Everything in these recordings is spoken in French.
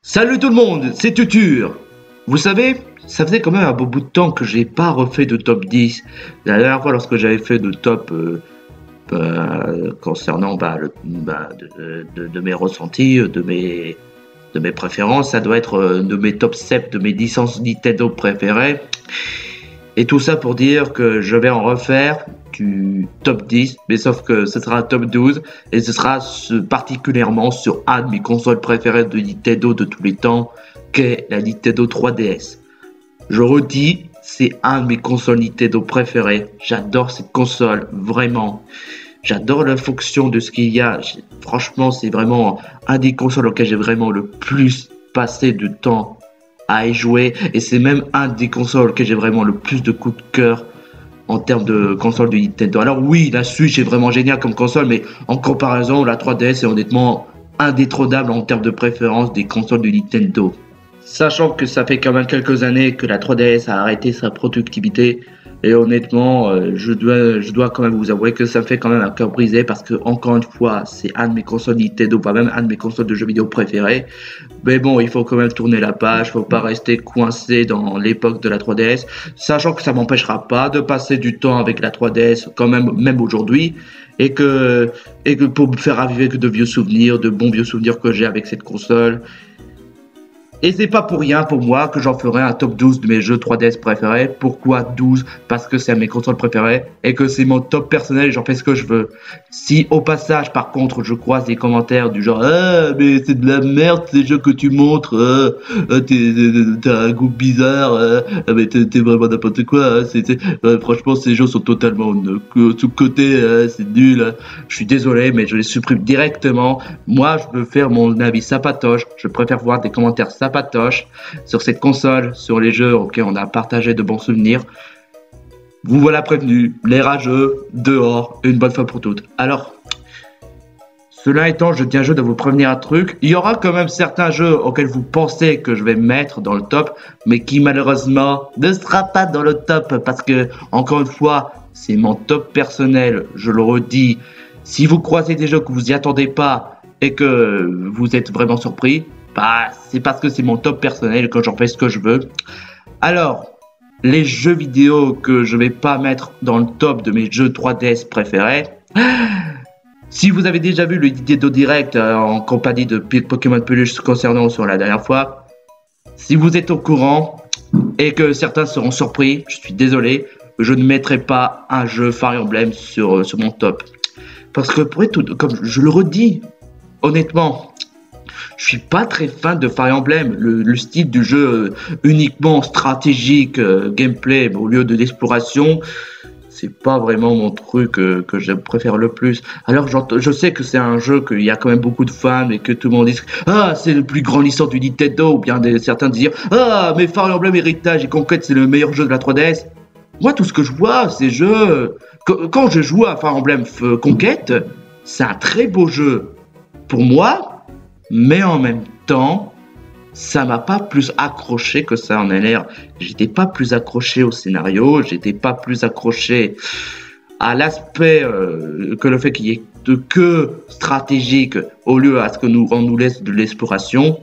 Salut tout le monde, c'est Tutur. Vous savez, ça faisait quand même un beau bout de temps que j'ai pas refait de top 10. La dernière fois lorsque j'avais fait de top concernant de mes ressentis, de mes préférences, ça doit être de mes top 7 de mes licences Nintendo préférées. Et tout ça pour dire que je vais en refaire du top 10, mais sauf que ce sera un top 12 et ce sera particulièrement sur un de mes consoles préférées de Nintendo de tous les temps, qu'est la Nintendo 3DS. Je redis, c'est un de mes consoles Nintendo préférées. J'adore cette console, vraiment. J'adore la fonction de ce qu'il y a. Franchement, c'est vraiment un des consoles auxquelles j'ai vraiment le plus passé de temps à y jouer. Et c'est même un des consoles auxquelles j'ai vraiment le plus de coups de cœur en termes de console de Nintendo. Alors oui, la Switch est vraiment géniale comme console, mais en comparaison, la 3DS est honnêtement indétrônable en termes de préférence des consoles de Nintendo. Sachant que ça fait quand même quelques années que la 3DS a arrêté sa productivité, et honnêtement, je dois quand même vous avouer que ça me fait quand même un cœur brisé parce que, encore une fois, c'est un de mes consoles Nintendo, pas même un de mes consoles de jeux vidéo préférées. Mais bon, il faut quand même tourner la page, faut pas rester coincé dans l'époque de la 3DS, sachant que ça m'empêchera pas de passer du temps avec la 3DS quand même aujourd'hui, et que pour me faire raviver que de vieux souvenirs, de bons vieux souvenirs que j'ai avec cette console. Et c'est pas pour rien pour moi que j'en ferai un top 12 de mes jeux 3DS préférés. Pourquoi 12? Parce que c'est mes consoles préférées et que c'est mon top personnel et j'en fais ce que je veux. Si au passage, par contre, je croise des commentaires du genre ah mais c'est de la merde ces jeux que tu montres, t'as un goût bizarre, mais t'es vraiment n'importe quoi. Franchement, ces jeux sont totalement sous-cotés, c'est nul. Je suis désolé, mais je les supprime directement. Moi, je veux faire mon avis sapatoche. Je préfère voir des commentaires sapatoches sur cette console, sur les jeux auxquels on a partagé de bons souvenirs. Vous voilà prévenus, les rageux, dehors, une bonne fois pour toutes. Alors, cela étant, je tiens juste à vous prévenir un truc. Il y aura quand même certains jeux auxquels vous pensez que je vais mettre dans le top, mais qui malheureusement ne sera pas dans le top parce que, encore une fois, c'est mon top personnel, je le redis. Si vous croisez des jeux que vous n'y attendez pas et que vous êtes vraiment surpris, bah, c'est parce que c'est mon top personnel et que j'en fais ce que je veux. Alors, les jeux vidéo que je vais pas mettre dans le top de mes jeux 3DS préférés. Si vous avez déjà vu le Nintendo Direct en compagnie de Pokémon Peluche concernant sur la dernière fois, si vous êtes au courant et que certains seront surpris, je suis désolé, je ne mettrai pas un jeu Fire Emblem sur mon top. Parce que pour être tout, comme je le redis, honnêtement, je suis pas très fan de Fire Emblem, le style du jeu uniquement stratégique, gameplay au lieu de l'exploration, c'est pas vraiment mon truc que je préfère le plus. Alors je sais que c'est un jeu qu'il y a quand même beaucoup de fans et que tout le monde dit ah c'est le plus grand licence du Nintendo ou bien certains disent ah mais Fire Emblem Héritage et Conquête c'est le meilleur jeu de la 3DS. Moi tout ce que je vois ces jeux, quand je joue à Fire Emblem Conquête, c'est un très beau jeu pour moi. Mais en même temps, ça m'a pas plus accroché que ça en a l'air. J'étais pas plus accroché au scénario, j'étais pas plus accroché à l'aspect que le fait qu'il y ait que stratégique au lieu à ce que on nous laisse de l'exploration.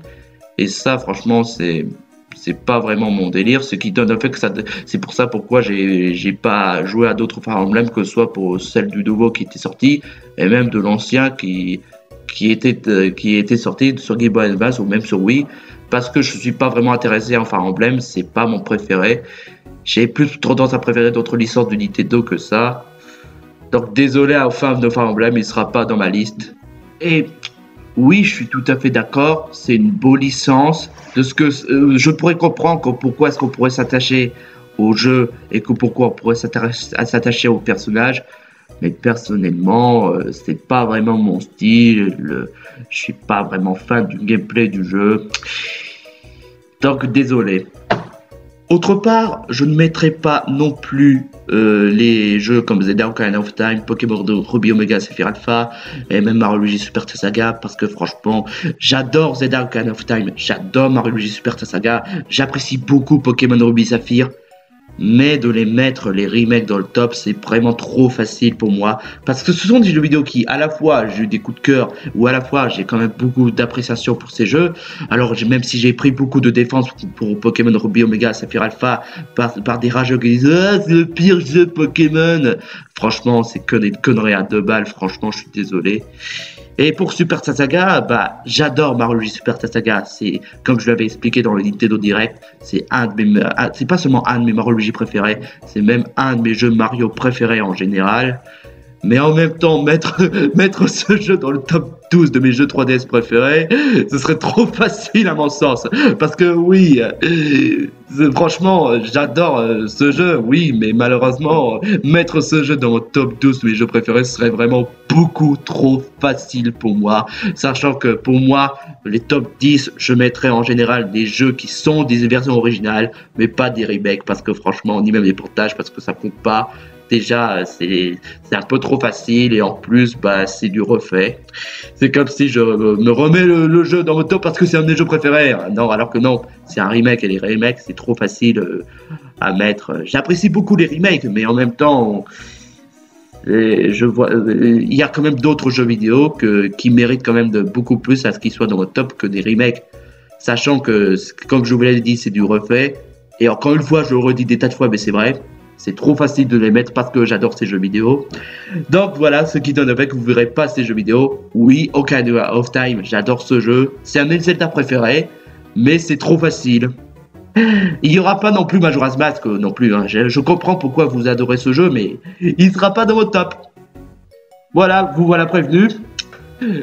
Et ça, franchement, c'est pas vraiment mon délire. Ce qui donne le fait que ça, c'est pour ça pourquoi j'ai pas joué à d'autres Fire Emblem que ce soit pour celle du nouveau qui était sorti et même de l'ancien qui était sorti sur Game Boy Advance ou même sur Wii, parce que je suis pas vraiment intéressé en Fire Emblem, c'est pas mon préféré. J'ai plus tendance à préférer d'autres licences de Nintendo que ça. Donc désolé aux fans de Fire Emblem, il sera pas dans ma liste. Et oui, je suis tout à fait d'accord, c'est une bonne licence. De ce que je pourrais comprendre pourquoi est-ce qu'on pourrait s'attacher au jeu et que pourquoi on pourrait s'attacher au personnage. Mais personnellement, c'est pas vraiment mon style. Je suis pas vraiment fan du gameplay du jeu. Donc désolé. Autre part, je ne mettrai pas non plus les jeux comme Zelda Ocarina of Time, Pokémon Ruby Omega Sapphire Alpha et même Mario Luigi Super Saga parce que franchement, j'adore Zelda Ocarina of Time, j'adore Mario Luigi Super Saga, j'apprécie beaucoup Pokémon Ruby Saphir. Mais de les mettre, les remakes dans le top, c'est vraiment trop facile pour moi. Parce que ce sont des jeux vidéo qui, à la fois, j'ai eu des coups de cœur, ou à la fois, j'ai quand même beaucoup d'appréciation pour ces jeux. Alors, même si j'ai pris beaucoup de défense pour Pokémon Ruby Omega Saphir Alpha, par des rageux qui disent ah, c'est le pire jeu Pokémon. Franchement, c'est que des conneries à 2 balles. Franchement, je suis désolé. Et pour Super Saga, bah, j'adore Mario Luigi Super Saga. C'est, comme je l'avais expliqué dans le Nintendo Direct, c'est c'est pas seulement un de mes Mario Luigi préférés, c'est même un de mes jeux Mario préférés en général. Mais en même temps, mettre ce jeu dans le top 12 de mes jeux 3DS préférés, ce serait trop facile à mon sens. Parce que oui, franchement, j'adore ce jeu, oui, mais malheureusement, mettre ce jeu dans mon top 12 de mes jeux préférés serait vraiment beaucoup trop facile pour moi. Sachant que pour moi, les top 10, je mettrais en général des jeux qui sont des versions originales, mais pas des remakes, parce que franchement, ni même des portages, parce que ça compte pas. Déjà, c'est un peu trop facile et en plus, bah, c'est du refait. C'est comme si je me remets le jeu dans mon top parce que c'est un de mes jeux préférés. Non, alors que non, c'est un remake et les remakes, c'est trop facile à mettre. J'apprécie beaucoup les remakes, mais en même temps, je vois, il y a quand même d'autres jeux vidéo qui méritent quand même de beaucoup plus à ce qu'ils soient dans mon top que des remakes. Sachant que, comme je vous l'ai dit, c'est du refait. Et encore une fois, je le redis des tas de fois, mais c'est vrai. C'est trop facile de les mettre parce que j'adore ces jeux vidéo. Donc voilà, ce qui donne avec, vous verrez pas ces jeux vidéo. Oui, Ocarina of Time, j'adore ce jeu. C'est un de mes Zelda préférés, mais c'est trop facile. Il n'y aura pas non plus Majora's Mask non plus. Hein. Je comprends pourquoi vous adorez ce jeu, mais il ne sera pas dans votre top. Voilà, vous voilà prévenu.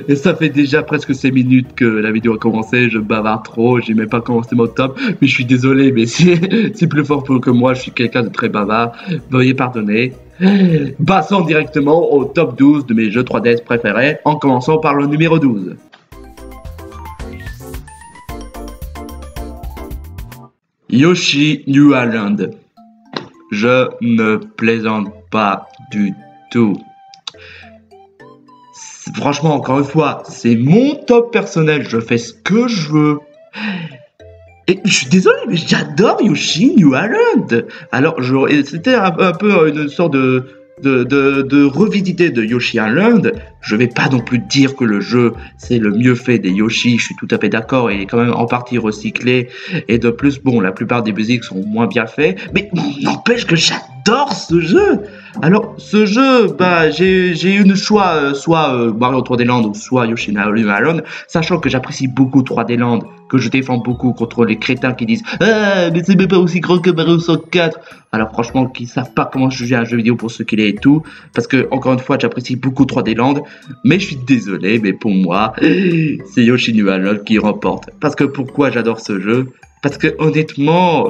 Et ça fait déjà presque 5 minutes que la vidéo a commencé, je bavarde trop, j'ai même pas commencé mon top, mais je suis désolé, mais c'est plus fort que moi, je suis quelqu'un de très bavard, veuillez pardonner. Passons directement au top 12 de mes jeux 3DS préférés, en commençant par le numéro 12. Yoshi New Island. Je ne plaisante pas du tout. Franchement, encore une fois, c'est mon top personnel, je fais ce que je veux. Et je suis désolé, mais j'adore Yoshi New Island. Alors, c'était un peu une sorte de revisiter de Yoshi Island. Je vais pas non plus dire que le jeu c'est le mieux fait des Yoshi, je suis tout à fait d'accord, il est quand même en partie recyclé et de plus bon la plupart des musiques sont moins bien faits, mais n'empêche que j'adore ce jeu. Alors ce jeu, bah j'ai eu le choix soit Mario 3D Land ou soit Yoshi New Island, sachant que j'apprécie beaucoup 3D Land, que je défends beaucoup contre les crétins qui disent ah mais c'est même pas aussi grand que Mario 64. Alors franchement, qui savent pas comment juger un jeu vidéo pour ce qu'il est et tout, parce que encore une fois j'apprécie beaucoup 3D Land, mais je suis désolé, mais pour moi c'est Yoshi New Island qui remporte. Parce que pourquoi j'adore ce jeu? Parce que honnêtement,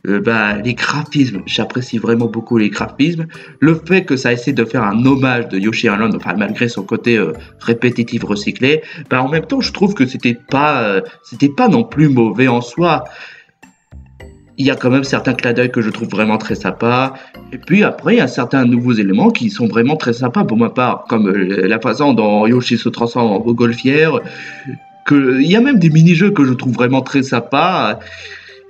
les graphismes, j'apprécie vraiment beaucoup les graphismes. Le fait que ça essaie de faire un hommage de Yoshi Island, enfin malgré son côté répétitif recyclé, bah en même temps je trouve que c'était pas non plus mauvais en soi. Il y a quand même certains clins d'œil que je trouve vraiment très sympas. Et puis après, il y a certains nouveaux éléments qui sont vraiment très sympas pour ma part, comme la façon dont Yoshi se transforme en montgolfière. Il y a même des mini-jeux que je trouve vraiment très sympas.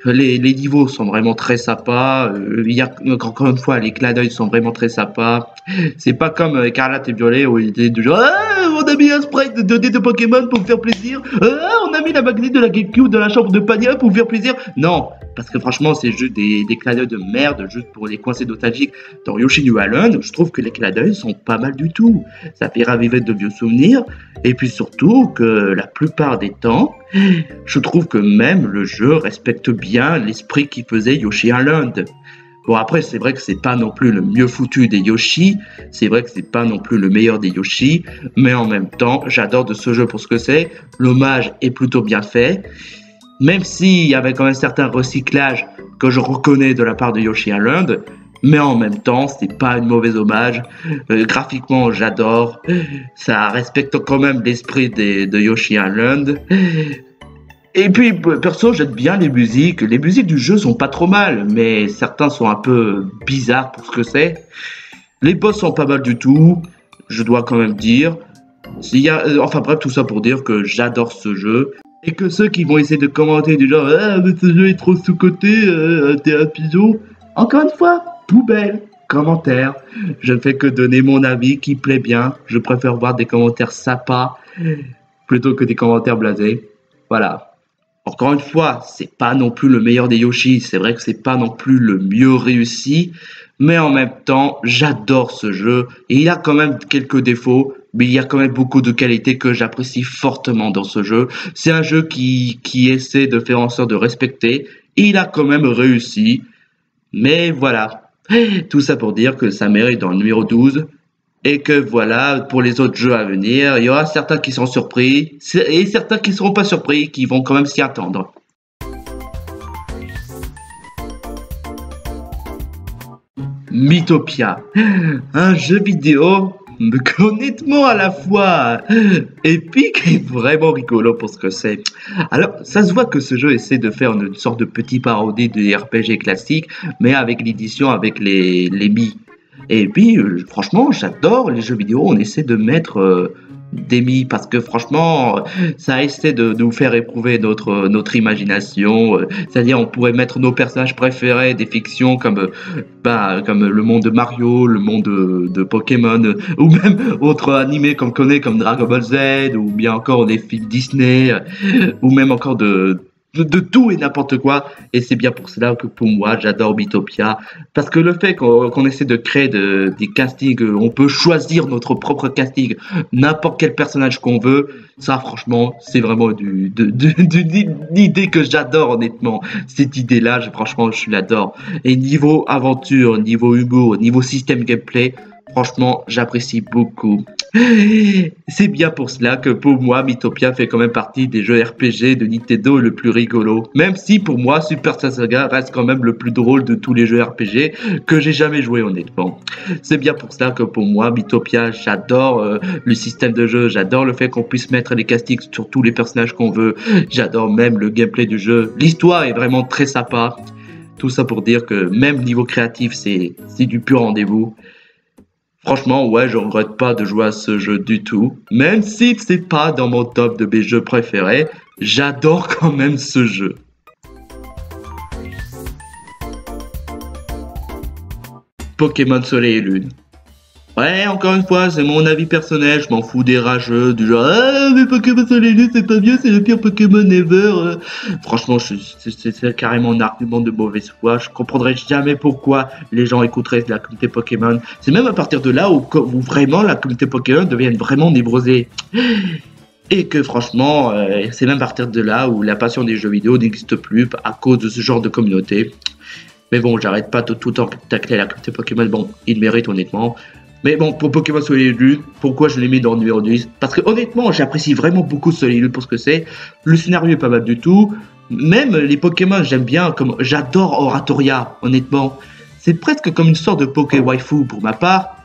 Les niveaux sont vraiment très sympas. Il y a encore une fois, les clins d'œil sont vraiment très sympas. C'est pas comme Écarlate et Violet où il était du genre on a mis un sprite de 2D de Pokémon pour me faire plaisir. On a mis la magnète de la GameCube dans la chambre de Pania pour me faire plaisir. Non, parce que franchement, c'est juste des clins d'œil de merde, juste pour les coincés nostalgiques. Dans Yoshi New Island, je trouve que les clins d'œil sont pas mal du tout. Ça fait raviver de vieux souvenirs. Et puis surtout que la plupart des temps, je trouve que même le jeu respecte bien l'esprit qui faisait Yoshi Island. Bon après c'est vrai que c'est pas non plus le mieux foutu des Yoshi, c'est vrai que c'est pas non plus le meilleur des Yoshi, mais en même temps j'adore de ce jeu pour ce que c'est, l'hommage est plutôt bien fait, même s'il y avait quand même certains recyclages que je reconnais de la part de Yoshi Island, mais en même temps c'est pas une mauvaise hommage, graphiquement j'adore, ça respecte quand même l'esprit de Yoshi Island. Et puis, perso, j'aime bien les musiques. Les musiques du jeu sont pas trop mal, mais certains sont un peu bizarres pour ce que c'est. Les boss sont pas mal du tout, je dois quand même dire. Enfin bref, tout ça pour dire que j'adore ce jeu. Et que ceux qui vont essayer de commenter du genre « Ah, mais ce jeu est trop sous-coté, t'es un pigeon », Encore une fois, poubelle, commentaire. Je ne fais que donner mon avis qui plaît bien. Je préfère voir des commentaires sympas plutôt que des commentaires blasés. Voilà. Encore une fois, c'est pas non plus le meilleur des Yoshi. C'est vrai que c'est pas non plus le mieux réussi. Mais en même temps, j'adore ce jeu. Et il a quand même quelques défauts. Mais il y a quand même beaucoup de qualités que j'apprécie fortement dans ce jeu. C'est un jeu qui essaie de faire en sorte de respecter. Il a quand même réussi. Mais voilà. Tout ça pour dire que ça mérite dans le numéro 12. Et que voilà, pour les autres jeux à venir, il y aura certains qui seront surpris. Et certains qui ne seront pas surpris, qui vont quand même s'y attendre. Mythopia, un jeu vidéo honnêtement à la fois épique et vraiment rigolo pour ce que c'est. Alors, ça se voit que ce jeu essaie de faire une sorte de petit parodie de RPG classique, mais avec l'édition, avec les Mi. Et puis, franchement, j'adore les jeux vidéo, on essaie de mettre des Mi, parce que franchement, ça essaie de nous faire éprouver notre imagination. C'est-à-dire, on pourrait mettre nos personnages préférés des fictions comme le monde de Mario, le monde de Pokémon, ou même autres animés qu'on connaît comme Dragon Ball Z, ou bien encore des films Disney, ou même encore de tout et n'importe quoi. Et c'est bien pour cela que pour moi j'adore Mythopia, parce que le fait qu'on essaie de créer des castings, on peut choisir notre propre casting, n'importe quel personnage qu'on veut, ça franchement c'est vraiment une idée que j'adore honnêtement. Cette idée là, franchement je l'adore. Et niveau aventure, niveau humour, niveau système gameplay, franchement, j'apprécie beaucoup. C'est bien pour cela que pour moi, Mythopia fait quand même partie des jeux RPG de Nintendo le plus rigolo. Même si pour moi, Super Saga reste quand même le plus drôle de tous les jeux RPG que j'ai jamais joué honnêtement. C'est bien pour cela que pour moi, Mythopia, j'adore le système de jeu, j'adore le fait qu'on puisse mettre les castings sur tous les personnages qu'on veut, j'adore même le gameplay du jeu. L'histoire est vraiment très sympa. Tout ça pour dire que même niveau créatif, c'est du pur rendez-vous. Franchement, ouais, je regrette pas de jouer à ce jeu du tout. Même si c'est pas dans mon top de mes jeux préférés, j'adore quand même ce jeu. Pokémon Soleil et Lune. Ouais, encore une fois, c'est mon avis personnel, je m'en fous des rageux, du genre « Ah, mais Pokémon Soleil et Lune, c'est pas bien, c'est le pire Pokémon ever !» Franchement, c'est carrément un argument de mauvaise foi, je comprendrai jamais pourquoi les gens écouteraient la communauté Pokémon. C'est même à partir de là où vraiment la communauté Pokémon devient vraiment névrosée. Et que franchement, c'est même à partir de là où la passion des jeux vidéo n'existe plus à cause de ce genre de communauté. Mais bon, j'arrête pas de tout le temps tacler la communauté Pokémon, bon, il mérite honnêtement. Mais bon, pour Pokémon Soleil et Lune, pourquoi je l'ai mis dans le numéro 10? Parce que honnêtement, j'apprécie vraiment beaucoup Soleil et Lune pour ce que c'est. Le scénario est pas mal du tout. Même les Pokémon, j'aime bien, comme j'adore Oratoria, honnêtement. C'est presque comme une sorte de Poké Waifu pour ma part.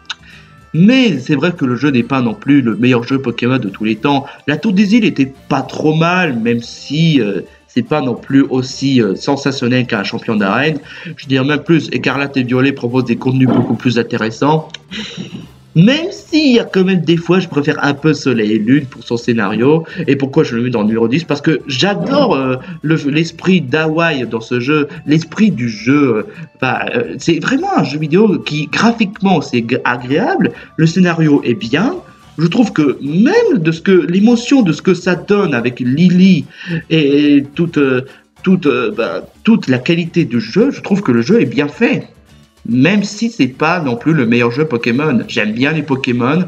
Mais c'est vrai que le jeu n'est pas non plus le meilleur jeu Pokémon de tous les temps. La Tour des Îles était pas trop mal, même si c'est pas non plus aussi sensationnel qu'un champion d'arène. Je dirais même plus, Écarlate et Violet proposent des contenus beaucoup plus intéressants. Même s'il y a quand même des fois, je préfère un peu Soleil et Lune pour son scénario. Et pourquoi je le mets dans le numéro 10? Parce que j'adore l'esprit d'Hawaii dans ce jeu, l'esprit du jeu. C'est vraiment un jeu vidéo qui, graphiquement, c'est agréable. Le scénario est bien. Je trouve que même de ce que l'émotion de ce que ça donne avec Lily et toute la qualité du jeu, je trouve que le jeu est bien fait. Même si c'est pas non plus le meilleur jeu Pokémon. J'aime bien les Pokémon.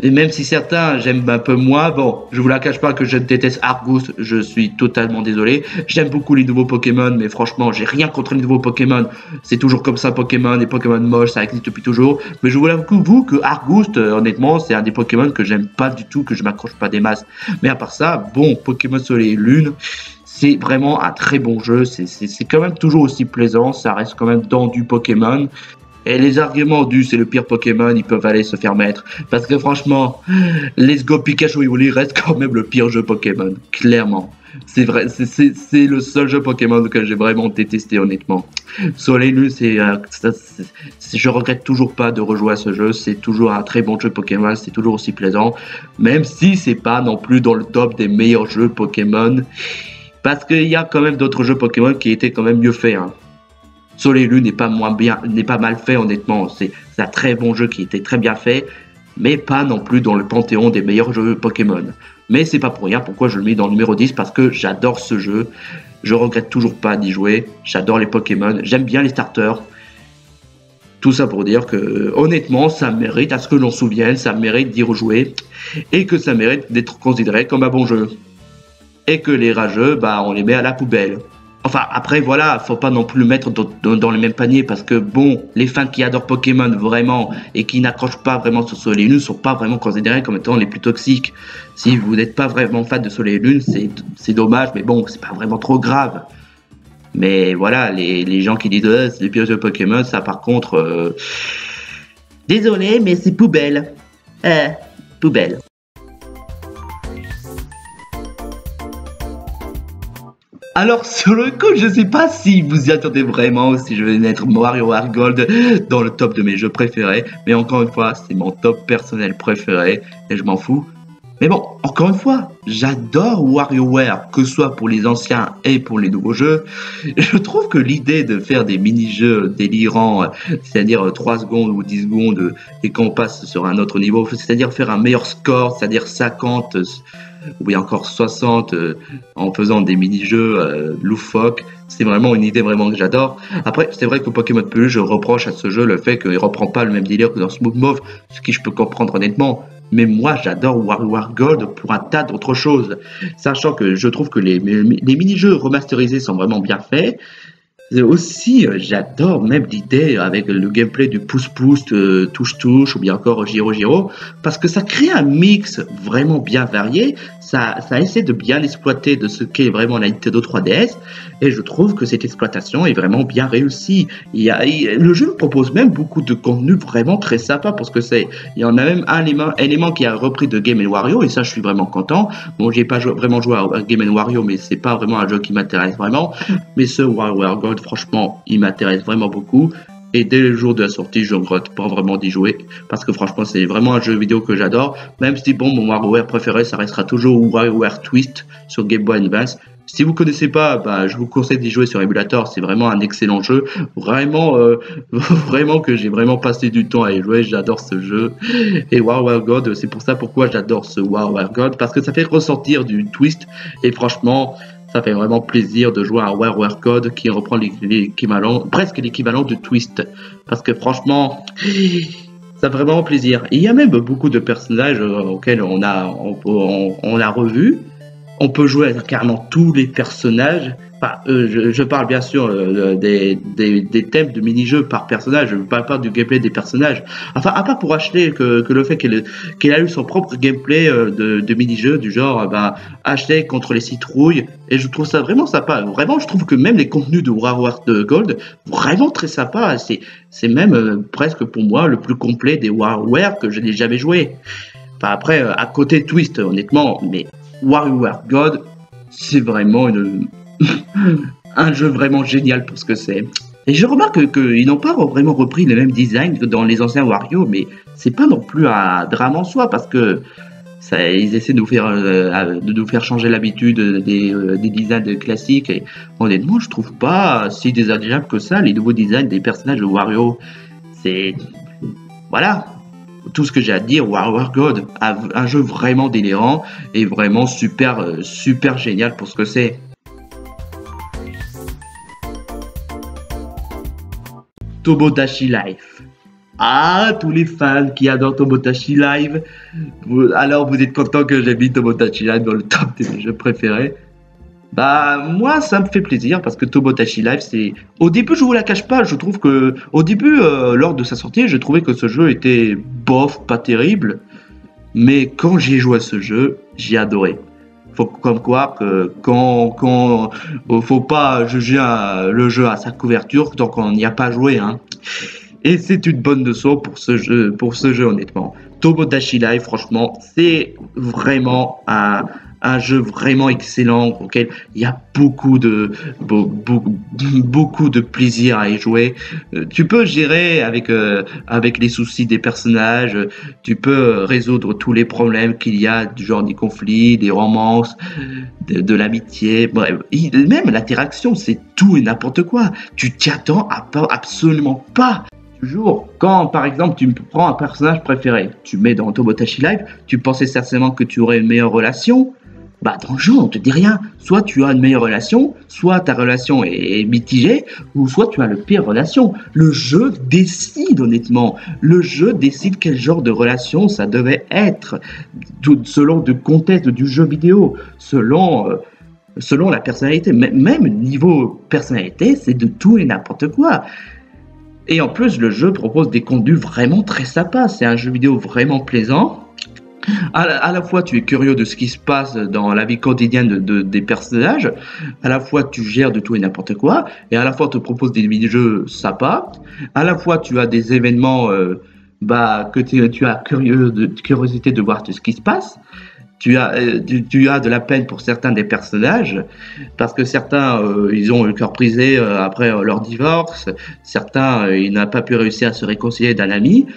Et même si certains j'aime un peu moins, bon, je vous la cache pas que je déteste Argus, je suis totalement désolé. J'aime beaucoup les nouveaux Pokémon, mais franchement, j'ai rien contre les nouveaux Pokémon. C'est toujours comme ça Pokémon, les Pokémon moches, ça existe depuis toujours. Mais je vous l'avoue que Argus, honnêtement, c'est un des Pokémon que j'aime pas du tout, que je m'accroche pas des masses. Mais à part ça, bon, Pokémon Soleil et Lune, c'est vraiment un très bon jeu, c'est quand même toujours aussi plaisant, ça reste quand même dans du Pokémon. Et les arguments du c'est le pire Pokémon, ils peuvent aller se faire mettre. Parce que franchement, Let's Go Pikachu Evoli reste quand même le pire jeu Pokémon, clairement. C'est vrai, c'est le seul jeu Pokémon que j'ai vraiment détesté honnêtement. Soleil et Lune, je regrette toujours pas de rejouer à ce jeu, c'est toujours un très bon jeu Pokémon, c'est toujours aussi plaisant. Même si c'est pas non plus dans le top des meilleurs jeux Pokémon. Parce qu'il y a quand même d'autres jeux Pokémon qui étaient quand même mieux faits. Hein. Soleil et Lune n'est pas moins bien, n'est pas mal fait honnêtement. C'est un très bon jeu qui était très bien fait, mais pas non plus dans le panthéon des meilleurs jeux Pokémon. Mais c'est pas pour rien pourquoi je le mets dans le numéro 10, parce que j'adore ce jeu. Je regrette toujours pas d'y jouer. J'adore les Pokémon. J'aime bien les starters. Tout ça pour dire que, honnêtement, ça mérite à ce que l'on se souvienne, ça mérite d'y rejouer, et que ça mérite d'être considéré comme un bon jeu. Et que les rageux, bah, on les met à la poubelle. Enfin, après, voilà, faut pas non plus le mettre dans le même panier, parce que, bon, les fans qui adorent Pokémon vraiment, et qui n'accrochent pas vraiment sur Soleil et Lune, sont pas vraiment considérés comme étant les plus toxiques. Si vous n'êtes pas vraiment fan de Soleil et Lune, c'est dommage, mais bon, c'est pas vraiment trop grave. Mais voilà, les gens qui disent c'est des pires jeux Pokémon, ça par contre, désolé, mais c'est poubelle. Poubelle. Alors sur le coup, je sais pas si vous y attendez vraiment, si je vais mettre Wario Heart Gold dans le top de mes jeux préférés, mais encore une fois, c'est mon top personnel préféré et je m'en fous. Mais bon, encore une fois, j'adore WarioWare, que ce soit pour les anciens et pour les nouveaux jeux. Je trouve que l'idée de faire des mini-jeux délirants, c'est-à-dire 3 secondes ou 10 secondes, et qu'on passe sur un autre niveau, c'est-à-dire faire un meilleur score, c'est-à-dire 50 ou bien encore 60 en faisant des mini-jeux loufoques, c'est vraiment une idée vraiment que j'adore. Après, c'est vrai que Pokémon Plus, je reproche à ce jeu le fait qu'il reprend pas le même délire que dans Smooth Move, ce qui je peux comprendre honnêtement. Mais moi, j'adore WarioWare Gold pour un tas d'autres choses. Sachant que je trouve que les mini-jeux remasterisés sont vraiment bien faits. Et aussi, j'adore même l'idée avec le gameplay du pouce-pouce, touche-touche ou bien encore Giro-Giro, parce que ça crée un mix vraiment bien varié. Ça essaie de bien exploiter de ce qu'est vraiment la Nintendo 3DS, et je trouve que cette exploitation est vraiment bien réussie. Le jeu propose même beaucoup de contenu vraiment très sympa, parce que il y en a même un élément qui a repris de Game & Wario, et ça je suis vraiment content. Bon, j'ai pas vraiment joué à Game & Wario, mais c'est pas vraiment un jeu qui m'intéresse vraiment. Mais ce WarioWare Gold, franchement, il m'intéresse vraiment beaucoup. Et dès le jour de la sortie, je ne regrette pas vraiment d'y jouer. Parce que franchement, c'est vraiment un jeu vidéo que j'adore. Même si, bon, mon WarioWare préféré, ça restera toujours WarioWare Twist sur Game Boy Advance. Si vous connaissez pas, bah, je vous conseille d'y jouer sur émulateur. C'est vraiment un excellent jeu. Vraiment, vraiment que j'ai vraiment passé du temps à y jouer. J'adore ce jeu. Et WarioWare Gold, c'est pour ça pourquoi j'adore ce WarioWare Gold. Parce que ça fait ressortir du Twist. Et franchement, ça fait vraiment plaisir de jouer à WarioWare Gold qui reprend presque l'équivalent de Twist. Parce que franchement, ça fait vraiment plaisir. Et il y a même beaucoup de personnages auxquels on a revu. On peut jouer à carrément tous les personnages. Enfin, je parle bien sûr des thèmes de mini-jeux par personnage. Je ne parle pas du gameplay des personnages. Enfin, à part pour acheter que le fait qu'il a eu son propre gameplay de mini-jeux du genre acheter contre les citrouilles. Et je trouve ça vraiment sympa. Vraiment, je trouve que même les contenus de WarioWare Gold, vraiment très sympa. C'est même presque pour moi le plus complet des WarioWare que je n'ai jamais joué. Enfin, après, à côté Twist, honnêtement, mais WarioWare Gold, c'est vraiment un jeu vraiment génial pour ce que c'est. Et je remarque qu'ils n'ont pas vraiment repris le même design que dans les anciens Wario, mais c'est pas non plus un drame en soi, parce que ils essaient de nous faire changer l'habitude des designs classiques. Et honnêtement, je trouve pas si désagréable que ça les nouveaux designs des personnages de Wario. C'est voilà. Tout ce que j'ai à dire, WarioWare Gold, un jeu vraiment délirant et vraiment super génial pour ce que c'est. Tomodachi Life. Ah, tous les fans qui adorent Tomodachi Life, alors vous êtes contents que j'ai mis Tomodachi Life dans le top de mes jeux préférés. Bah moi ça me fait plaisir parce que Tomodachi Life c'est... Au début je vous la cache pas, je trouve que... Au début lors de sa sortie je trouvais que ce jeu était bof, pas terrible. Mais quand j'ai joué à ce jeu, j'ai adoré. Faut comme quoi que faut pas juger le jeu à sa couverture tant qu'on n'y a pas joué hein. Et c'est une bonne leçon pour ce jeu honnêtement. Tomodachi Life franchement c'est vraiment un jeu vraiment excellent auquel il y a beaucoup de plaisir à y jouer. Tu peux gérer avec les soucis des personnages, tu peux résoudre tous les problèmes qu'il y a, du genre des conflits, des romances, de l'amitié, bref. Même l'interaction, c'est tout et n'importe quoi. Tu t'y attends absolument pas. Toujours, quand par exemple tu prends un personnage préféré, tu mets dans Tomodachi Life, tu pensais certainement que tu aurais une meilleure relation. Bah dans le jeu on te dit rien, soit tu as une meilleure relation, soit ta relation est mitigée, ou soit tu as le pire relation. Le jeu décide honnêtement, le jeu décide quel genre de relation ça devait être, selon le contexte du jeu vidéo, selon la personnalité. Même niveau personnalité, c'est de tout et n'importe quoi. Et en plus, le jeu propose des contenus vraiment très sympas. C'est un jeu vidéo vraiment plaisant. À la fois, tu es curieux de ce qui se passe dans la vie quotidienne des personnages. À la fois, tu gères de tout et n'importe quoi. Et à la fois, te propose des mini-jeux sympas. À la fois, tu as des événements que tu as curiosité de voir tout ce qui se passe. Tu as de la peine pour certains des personnages, parce que certains, ils ont eu le cœur brisé après leur divorce, certains, ils n'ont pas pu réussir à se réconcilier d'un ami.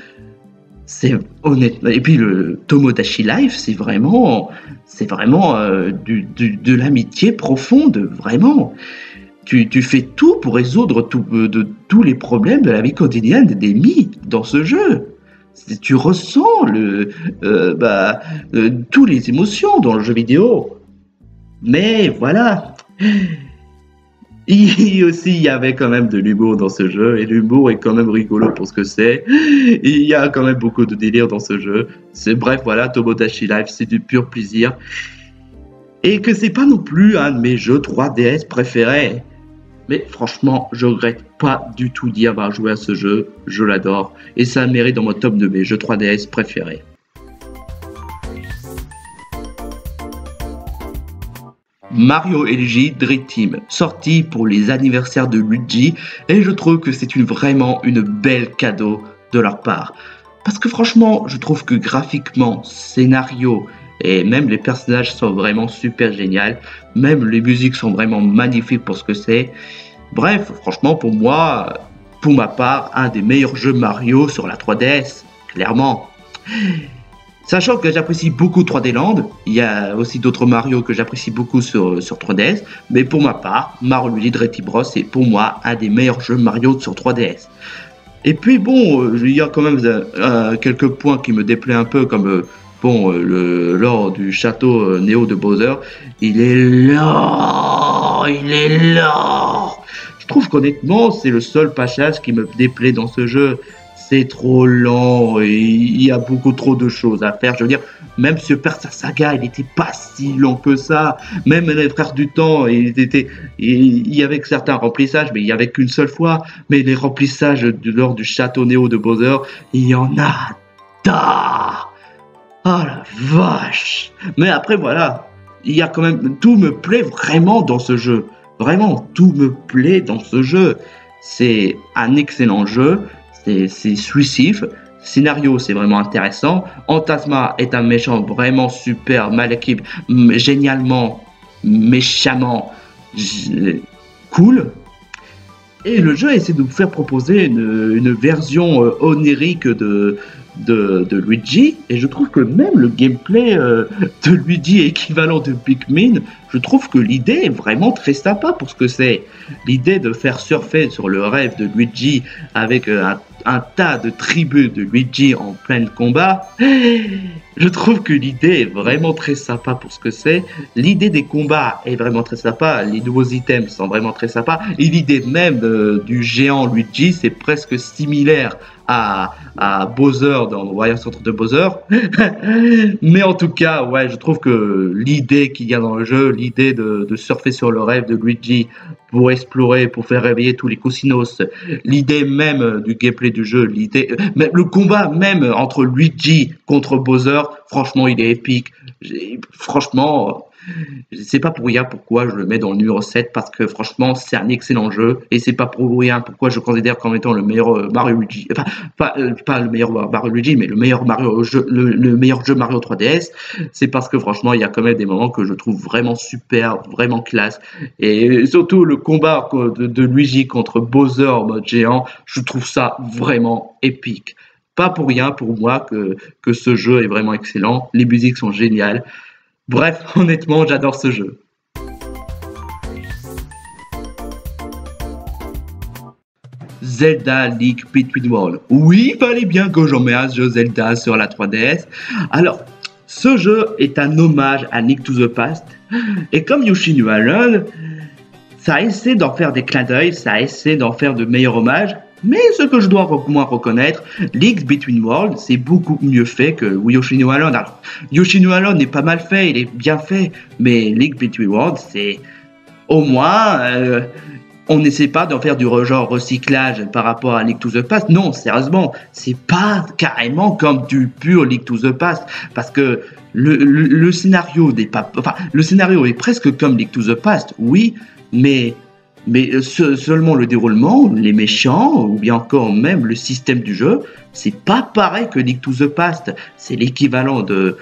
C'est honnête. Et puis le Tomodachi Life, c'est vraiment de l'amitié profonde, vraiment. Tu fais tout pour résoudre tous les problèmes de la vie quotidienne des mythes dans ce jeu. Tu ressens toutes les émotions dans le jeu vidéo. Mais voilà. Il y avait quand même de l'humour dans ce jeu, et l'humour est quand même rigolo pour ce que c'est. Il y a quand même beaucoup de délire dans ce jeu. Bref, voilà, Tomodachi Life, c'est du pur plaisir. Et que c'est pas non plus un de mes jeux 3DS préférés. Mais franchement, je regrette pas du tout d'y avoir joué à ce jeu, je l'adore, et ça mérite dans mon top de mes jeux 3DS préférés. Mario et Luigi Dream Team, sorti pour les anniversaires de Luigi, et je trouve que c'est vraiment une belle cadeau de leur part. Parce que franchement, je trouve que graphiquement, scénario et même les personnages sont vraiment super géniaux, même les musiques sont vraiment magnifiques pour ce que c'est. Bref, franchement pour moi, pour ma part, un des meilleurs jeux Mario sur la 3DS, clairement. Sachant que j'apprécie beaucoup 3D Land, il y a aussi d'autres Mario que j'apprécie beaucoup sur 3DS, mais pour ma part, Mario Luigi Dream Team Bros c'est pour moi un des meilleurs jeux Mario sur 3DS. Et puis bon, il y a quand même quelques points qui me déplaient un peu, comme lors du château Néo de Bowser, il est là. Je trouve qu'honnêtement, c'est le seul passage qui me déplaît dans ce jeu. C'est trop lent et il y a beaucoup trop de choses à faire. Je veux dire, même Super Saga, il n'était pas si long que ça. Même les Frères du Temps, il y avait certains remplissages, mais il n'y avait qu'une seule fois. Mais les remplissages lors du château Néo de Bowser, il y en a tas. Oh la vache! Mais après, voilà, il y a quand même, tout me plaît vraiment dans ce jeu. Vraiment, tout me plaît dans ce jeu. C'est un excellent jeu, c'est jouissif. Scénario, c'est vraiment intéressant. Antasma est un méchant vraiment super, Malekith, génialement, méchamment, cool. Et le jeu essaie de vous faire proposer une version onirique de Luigi, et je trouve que même le gameplay de Luigi équivalent de Pikmin, je trouve que l'idée est vraiment très sympa pour ce que c'est. L'idée de faire surfer sur le rêve de Luigi avec un tas de tribus de Luigi en plein combat, je trouve que l'idée est vraiment très sympa pour ce que c'est. L'idée des combats est vraiment très sympa, les nouveaux items sont vraiment très sympas, et l'idée même du géant Luigi, c'est presque similaire à Bowser dans Warrior Centre de Bowser. Mais en tout cas, ouais, je trouve que l'idée qu'il y a dans le jeu, l'idée de surfer sur le rêve de Luigi pour explorer, pour faire réveiller tous les Cousinos, l'idée même du gameplay du jeu, même le combat même entre Luigi contre Bowser, franchement, il est épique. Franchement, C'est pas pour rien pourquoi je le mets dans le numéro 7 parce que franchement c'est un excellent jeu et c'est pas pour rien pourquoi je considère comme étant le meilleur Mario Luigi, enfin pas le meilleur Mario Luigi mais le meilleur le meilleur jeu Mario 3DS. C'est parce que franchement il y a quand même des moments que je trouve vraiment super, vraiment classe et surtout le combat de Luigi contre Bowser en mode géant, je trouve ça vraiment épique. Pas pour rien pour moi que ce jeu est vraiment excellent, les musiques sont géniales. Bref, honnêtement, j'adore ce jeu. Zelda Link Between Worlds. Oui, il fallait bien que j'en mette un jeu Zelda sur la 3DS. Alors, ce jeu est un hommage à Link to the Past. Et comme Yoshino Island, ça essaie d'en faire des clins d'œil, ça essaie d'en faire de meilleurs hommages. Mais ce que je dois moins reconnaître, Link Between Worlds, c'est beaucoup mieux fait que Yoshino Island. Alors, Yoshino Island est pas mal fait, il est bien fait, mais Link Between Worlds, c'est au moins, on n'essaie pas d'en faire du genre recyclage par rapport à Link to the Past. Non, sérieusement, c'est pas carrément comme du pur Link to the Past, parce que le scénario n'est pas, enfin, le scénario est presque comme Link to the Past, oui, mais seulement le déroulement, les méchants, ou bien encore même le système du jeu, c'est pas pareil que Link to the Past. C'est l'équivalent de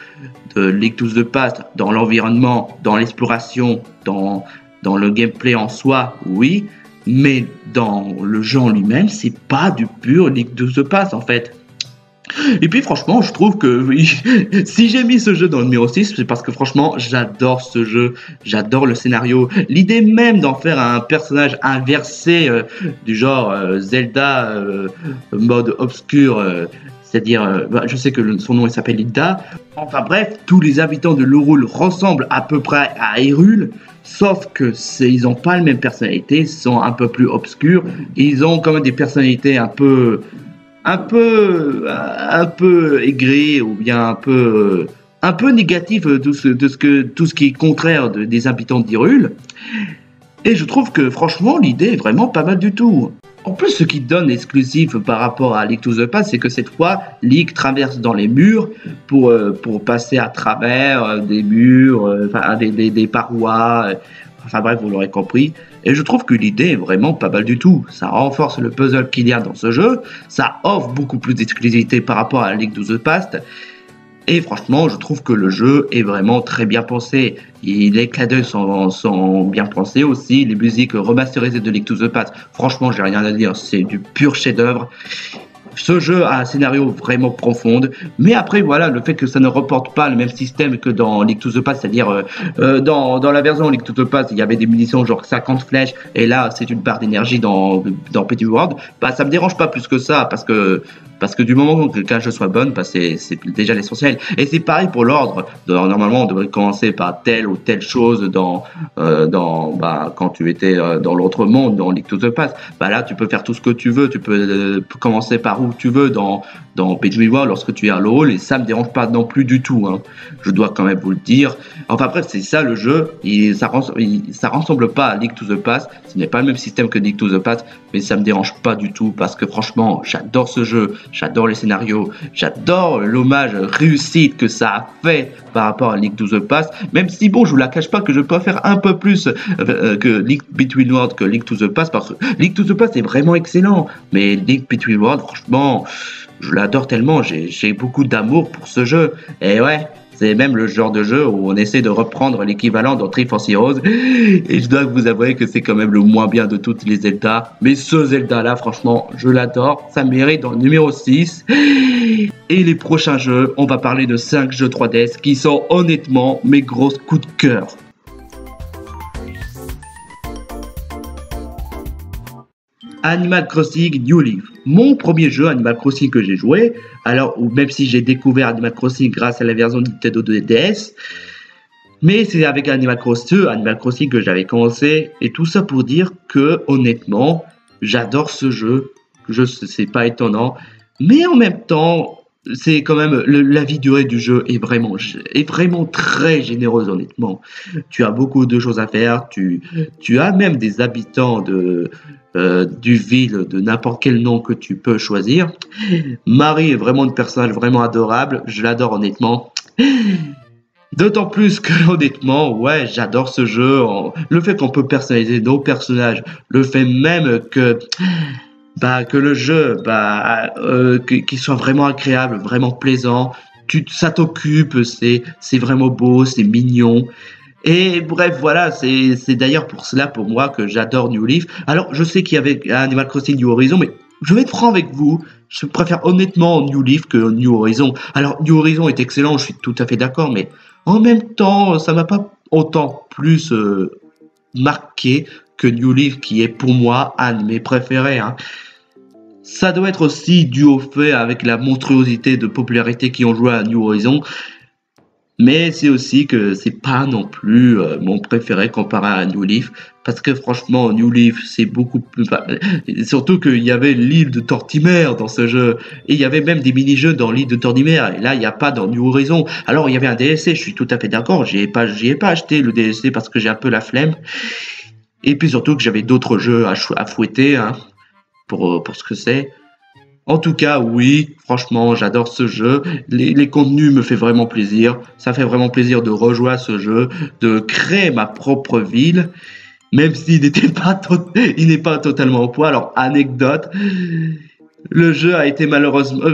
Link to the Past dans l'environnement, dans l'exploration, dans le gameplay en soi, oui, mais dans le jeu en lui-même, c'est pas du pur Link to the Past en fait. Et puis franchement, je trouve que oui, si j'ai mis ce jeu dans le numéro 6, c'est parce que franchement, j'adore ce jeu, j'adore le scénario. L'idée même d'en faire un personnage inversé du genre Zelda mode obscur, c'est-à-dire, je sais que son nom il s'appelle Linda. Enfin bref, tous les habitants de l'Hyrule ressemblent à peu près à Hyrule, sauf que ils n'ont pas la même personnalité, ils sont un peu plus obscurs, ils ont quand même des personnalités un peu aigri ou bien un peu négatif tout ce qui est contraire des habitants d'Hyrule. Et je trouve que franchement l'idée est vraiment pas mal du tout. En plus, ce qui donne exclusif par rapport à Link to the Past, c'est que cette fois, Link traverse dans les murs pour passer à travers des murs, enfin des parois. Enfin bref, vous l'aurez compris. Et je trouve que l'idée est vraiment pas mal du tout. Ça renforce le puzzle qu'il y a dans ce jeu. Ça offre beaucoup plus d'exclusivité par rapport à Link to the Past. Et franchement, je trouve que le jeu est vraiment très bien pensé. Et les clins d'œil sont bien pensés aussi. Les musiques remasterisées de Link to the Past, franchement, j'ai rien à dire. C'est du pur chef-d'œuvre. Ce jeu a un scénario vraiment profond, mais après voilà, le fait que ça ne reporte pas le même système que dans Link to the Past, c'est-à-dire dans la version Link to the Past, il y avait des munitions genre 50 flèches, et là c'est une barre d'énergie dans Petit World, bah ça me dérange pas plus que ça, parce que du moment que le jeu soit bon, bah c'est déjà l'essentiel. Et c'est pareil pour l'ordre. Normalement, on devrait commencer par telle ou telle chose quand tu étais dans l'autre monde, dans Link to the Past. Bah là, tu peux faire tout ce que tu veux. Tu peux commencer par où tu veux dans Between Worlds lorsque tu es à l'Hyrule, et ça me dérange pas non plus du tout. Hein. Je dois quand même vous le dire. Enfin bref, c'est ça le jeu. Ça ressemble pas à Link to the Past. Ce n'est pas le même système que Link to the Past, mais ça me dérange pas du tout parce que franchement, j'adore ce jeu. J'adore les scénarios, j'adore l'hommage réussi que ça a fait par rapport à Link to the Past, même si bon, je vous la cache pas que je préfère un peu plus que Link Between Worlds que Link to the Past, parce que Link to the Past est vraiment excellent, mais Link Between Worlds, franchement, je l'adore tellement, j'ai beaucoup d'amour pour ce jeu, et ouais, c'est même le genre de jeu où on essaie de reprendre l'équivalent dans Triforce Heroes. Et je dois vous avouer que c'est quand même le moins bien de toutes les Zelda. Mais ce Zelda-là, franchement, je l'adore. Ça mérite dans le numéro 6. Et les prochains jeux, on va parler de 5 jeux 3DS qui sont honnêtement mes gros coups de cœur. Animal Crossing New Leaf. Mon premier jeu Animal Crossing que j'ai joué, alors même si j'ai découvert Animal Crossing grâce à la version Nintendo 2DS, mais c'est avec Animal Crossing que j'avais commencé, et tout ça pour dire que honnêtement, j'adore ce jeu. C'est pas étonnant, mais en même temps, c'est quand même la vie durée du jeu est vraiment très généreuse honnêtement. Tu as beaucoup de choses à faire, tu as même des habitants du ville de n'importe quel nom que tu peux choisir. Marie est vraiment une personnage vraiment adorable, je l'adore honnêtement. D'autant plus que honnêtement, ouais, j'adore ce jeu. Le fait qu'on peut personnaliser nos personnages, le fait même que le jeu qu'il soit vraiment agréable, vraiment plaisant, ça t'occupe, c'est vraiment beau, c'est mignon. Et bref, voilà, c'est d'ailleurs pour cela, pour moi, que j'adore New Leaf. Alors, je sais qu'il y avait Animal Crossing New Horizon, mais je vais être franc avec vous. Je préfère honnêtement New Leaf que New Horizon. Alors, New Horizon est excellent, je suis tout à fait d'accord, mais en même temps, ça m'a pas autant plus marqué que New Leaf, qui est pour moi un de mes préférés, hein. Ça doit être aussi dû au fait avec la monstruosité de popularité qui ont joué à New Horizon. Mais c'est aussi que c'est pas non plus mon préféré comparé à New Leaf. Parce que franchement, New Leaf, c'est beaucoup plus... surtout qu'il y avait l'île de Tortimer dans ce jeu. Et il y avait même des mini-jeux dans l'île de Tortimer. Et là, il n'y a pas dans New Horizon. Alors, il y avait un DLC, je suis tout à fait d'accord. J'y ai pas acheté le DLC parce que j'ai un peu la flemme. Et puis surtout que j'avais d'autres jeux à fouetter, hein, pour ce que c'est. En tout cas, oui, franchement, j'adore ce jeu. Les contenus me fait vraiment plaisir. Ça fait vraiment plaisir de rejouer à ce jeu, de créer ma propre ville, même s'il il n'est pas totalement au point. Alors, anecdote, le jeu a été malheureusement,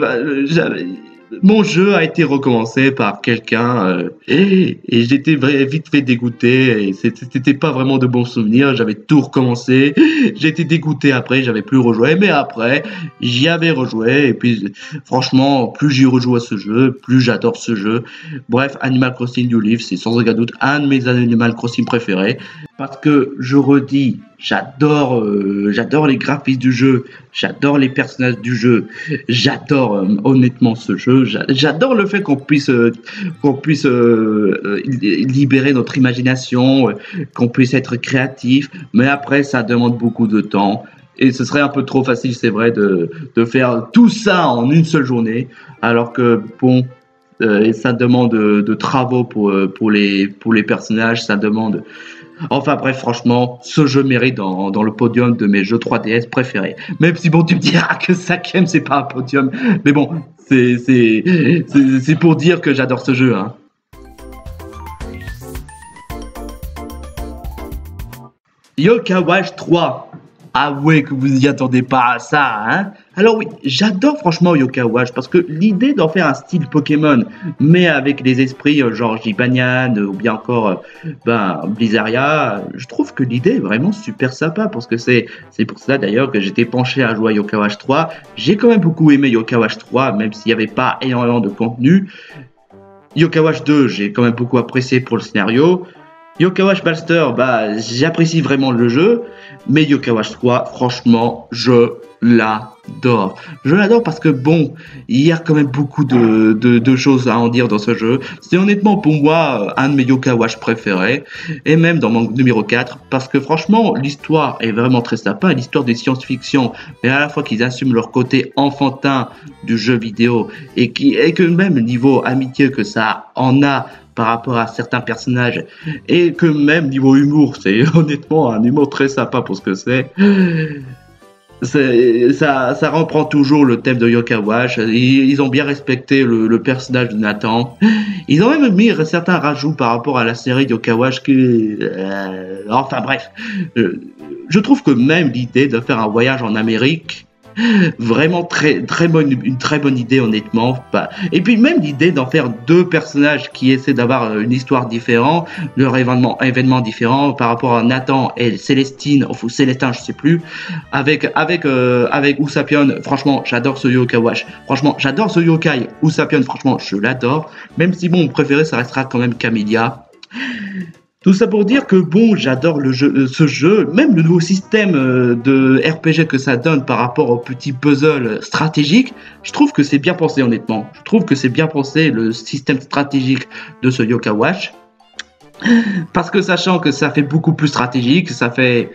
mon jeu a été recommencé par quelqu'un et j'étais vite fait dégoûté et c'était pas vraiment de bons souvenirs. J'avais tout recommencé, j'ai été dégoûté après, j'avais plus rejoué, mais après j'y avais rejoué et puis franchement plus j'y rejoue à ce jeu, plus j'adore ce jeu. Bref, Animal Crossing New Leaf, c'est sans aucun doute un de mes Animal Crossing préférés parce que je redis, j'adore les graphismes du jeu, j'adore les personnages du jeu, j'adore honnêtement ce jeu, j'adore le fait qu'on puisse libérer notre imagination, qu'on puisse être créatif, mais après ça demande beaucoup de temps. Et ce serait un peu trop facile, c'est vrai, de faire tout ça en une seule journée, alors que bon, ça demande de travaux pour les personnages, ça demande. Enfin bref, franchement, ce jeu mérite dans le podium de mes jeux 3DS préférés. Même si bon, tu me diras que Sakem c'est pas un podium, mais bon, c'est pour dire que j'adore ce jeu, hein. Yoka Watch 3. Ah ouais, que vous y attendez pas à ça, hein? Alors oui, j'adore franchement Yoka Watch parce que l'idée d'en faire un style Pokémon, mais avec des esprits genre Jibanyan ou bien encore Blizzaria, je trouve que l'idée est vraiment super sympa parce que c'est pour ça d'ailleurs que j'étais penché à jouer à Yoka Watch 3. J'ai quand même beaucoup aimé Yoka Watch 3, même s'il n'y avait pas énormément de contenu. Yoka Watch 2, j'ai quand même beaucoup apprécié pour le scénario. Yoka Watch Master, j'apprécie vraiment le jeu, mais Yoka Watch 3, franchement, je l'adore. Je l'adore parce que bon, il y a quand même beaucoup de choses à en dire dans ce jeu. C'est honnêtement pour moi un de mes Yoka Watch préférés, et même dans mon numéro 4, parce que franchement, l'histoire est vraiment très sympa, l'histoire des science-fiction, mais à la fois qu'ils assument leur côté enfantin du jeu vidéo, et que même niveau amitié que ça en a, par rapport à certains personnages et que même niveau humour, c'est honnêtement un humour très sympa pour ce que c'est. Ça reprend toujours le thème de Yoka Watch. Ils ont bien respecté le personnage de Nathan. Ils ont même mis certains rajouts par rapport à la série Yoka Watch enfin bref, je trouve que même l'idée de faire un voyage en Amérique, vraiment une très bonne idée honnêtement. Et puis même l'idée d'en faire deux personnages qui essaient d'avoir une histoire différente, leur événement différent par rapport à Nathan et Célestine, ou Célestin je sais plus, avec Usapion. Franchement j'adore ce Yoka Watch, franchement j'adore ce yokai Usapion, franchement je l'adore, même si bon mon préféré ça restera quand même Camellia. Tout ça pour dire que bon, j'adore ce jeu, même le nouveau système de RPG que ça donne par rapport aux petits puzzles stratégiques, je trouve que c'est bien pensé honnêtement. Je trouve que c'est bien pensé le système stratégique de ce Yoka Watch. Parce que sachant que ça fait beaucoup plus stratégique, ça crée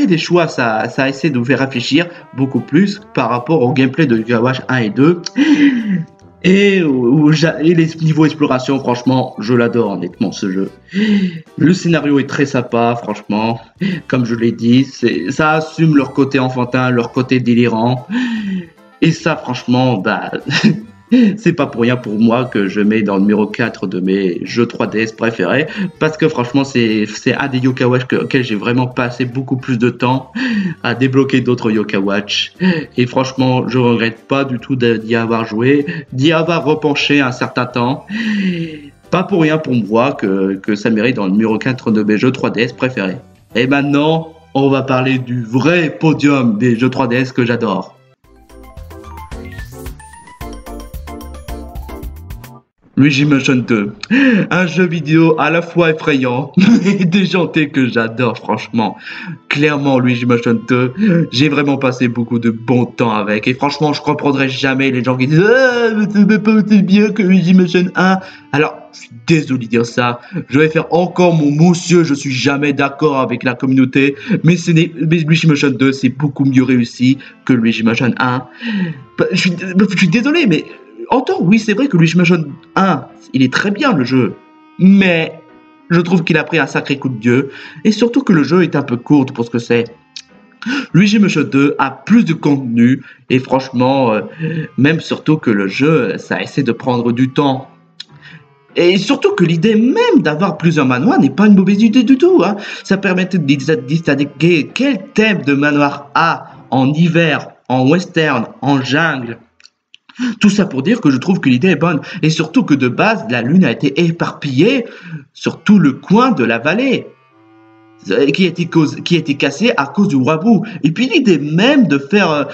des choix, ça essaie de vous faire réfléchir beaucoup plus par rapport au gameplay de Yoka Watch 1 et 2. Et les niveaux exploration, franchement, je l'adore honnêtement ce jeu. Le scénario est très sympa, franchement. Comme je l'ai dit, ça assume leur côté enfantin, leur côté délirant. Et ça, franchement, C'est pas pour rien pour moi que je mets dans le numéro 4 de mes jeux 3DS préférés, parce que franchement c'est un des Yoka Watch auquel j'ai vraiment passé beaucoup plus de temps à débloquer d'autres Yoka Watch. Et franchement, je regrette pas du tout d'y avoir joué, d'y avoir repenché un certain temps. Pas pour rien pour moi que ça mérite dans le numéro 4 de mes jeux 3DS préférés. Et maintenant, on va parler du vrai podium des jeux 3DS que j'adore. Luigi Mansion 2, un jeu vidéo à la fois effrayant et déjanté que j'adore franchement. Clairement Luigi Mansion 2, j'ai vraiment passé beaucoup de bon temps avec et franchement je comprendrai jamais les gens qui disent ah mais c'est pas aussi bien que Luigi Mansion 1. Alors je suis désolé de dire ça, je vais faire encore mon monsieur, je suis jamais d'accord avec la communauté, mais Luigi Mansion 2 c'est beaucoup mieux réussi que Luigi Mansion 1. Je suis désolé mais autant, oui, c'est vrai que Luigi Mansion 1, il est très bien le jeu, mais je trouve qu'il a pris un sacré coup de vieux, et surtout que le jeu est un peu court pour ce que c'est. Luigi Mansion 2 a plus de contenu, et franchement, même surtout que le jeu, ça essaie de prendre du temps. Et surtout que l'idée même d'avoir plusieurs manoirs n'est pas une mauvaise idée du tout. Hein. Ça permettait de distinguer quel thème de manoir a en hiver, en western, en jungle. Tout ça pour dire que je trouve que l'idée est bonne et surtout que de base la lune a été éparpillée sur tout le coin de la vallée qui a été cassée à cause du roi Bou. Et puis l'idée même de faire